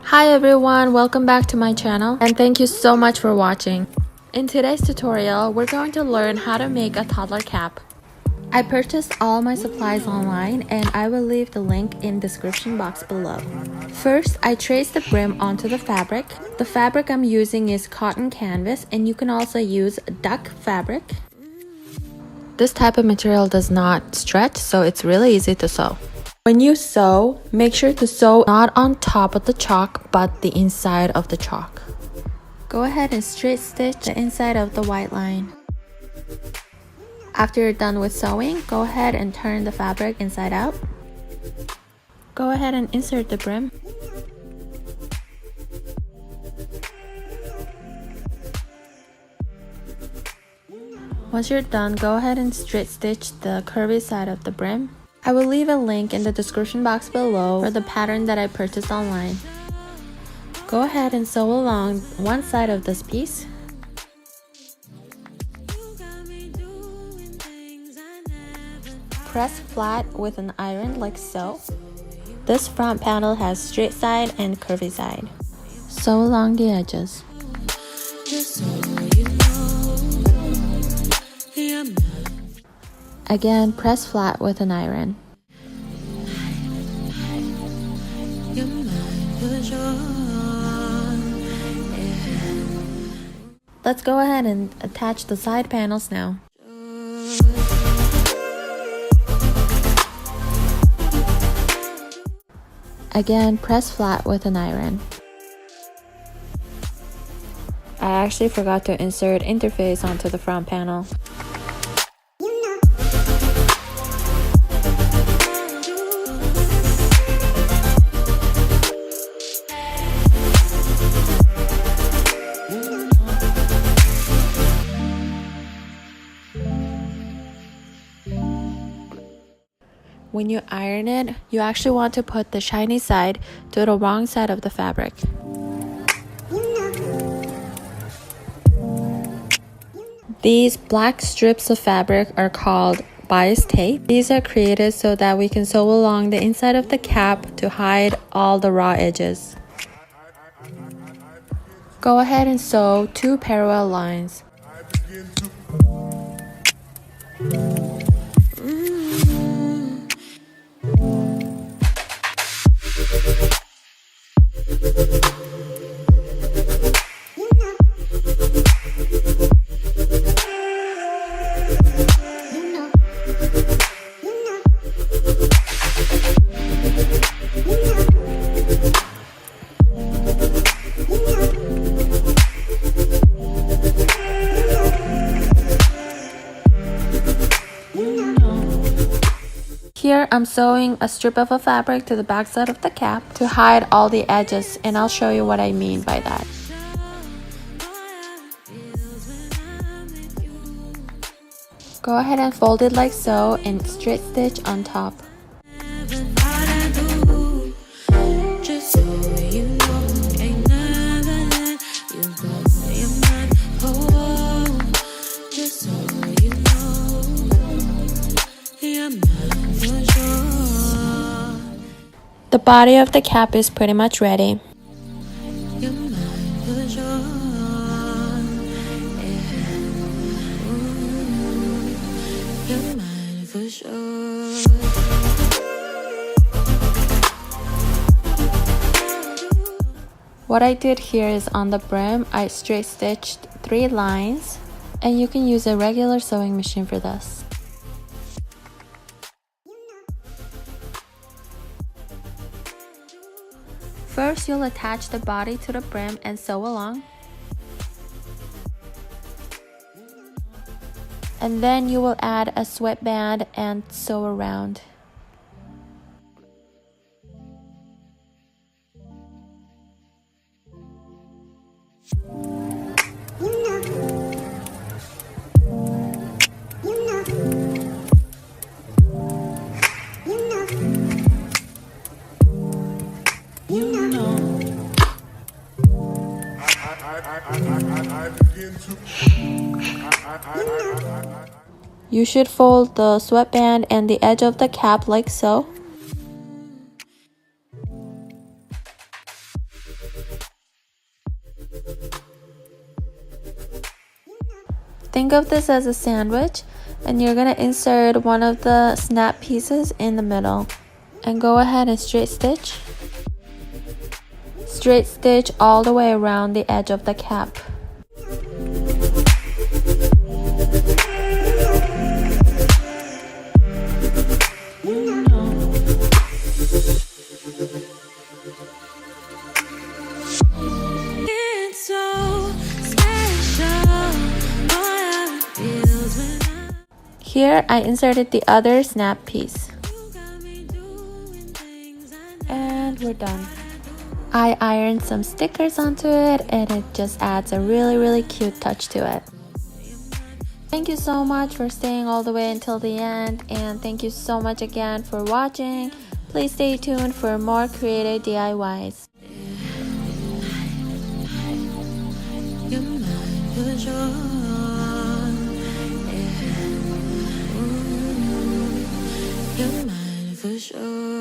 Hi everyone, welcome back to my channel and thank you so much for watching. In today's tutorial, we're going to learn how to make a toddler cap. I purchased all my supplies online and I will leave the link in the description box below. First, I traced the brim onto the fabric. The fabric I'm using is cotton canvas and you can also use duck fabric. This type of material does not stretch, so it's really easy to sew. When you sew, make sure to sew not on top of the chalk, but the inside of the chalk. Go ahead and straight stitch the inside of the white line. After you're done with sewing, go ahead and turn the fabric inside out. Go ahead and insert the brim. Once you're done, go ahead and straight stitch the curvy side of the brim. I will leave a link in the description box below for the pattern that I purchased online. Go ahead and sew along one side of this piece. Press flat with an iron like so. This front panel has straight side and curvy side. Sew along the edges. Again, press flat with an iron. Let's go ahead and attach the side panels now. Again, press flat with an iron. I actually forgot to insert interface onto the front panel. When you iron it, you actually want to put the shiny side to the wrong side of the fabric. These black strips of fabric are called bias tape. These are created so that we can sew along the inside of the cap to hide all the raw edges. Go ahead and sew 2 parallel lines. Here I'm sewing a strip of a fabric to the back side of the cap to hide all the edges, and I'll show you what I mean by that. Go ahead and fold it like so and straight stitch on top. The body of the cap is pretty much ready. What I did here is on the brim, I straight stitched 3 lines, and you can use a regular sewing machine for this. First, you'll attach the body to the brim and sew along. And then you will add a sweatband and sew around. You should fold the sweatband and the edge of the cap like so. Think of this as a sandwich, and you're gonna insert one of the snap pieces in the middle. And go ahead and straight stitch. Straight stitch all the way around the edge of the cap. Here I inserted the other snap piece. And we're done. I ironed some stickers onto it and it just adds a really cute touch to it. Thank you so much for staying all the way until the end, and thank you so much again for watching. Please stay tuned for more creative DIYs. You're mine for sure. You're mine for sure.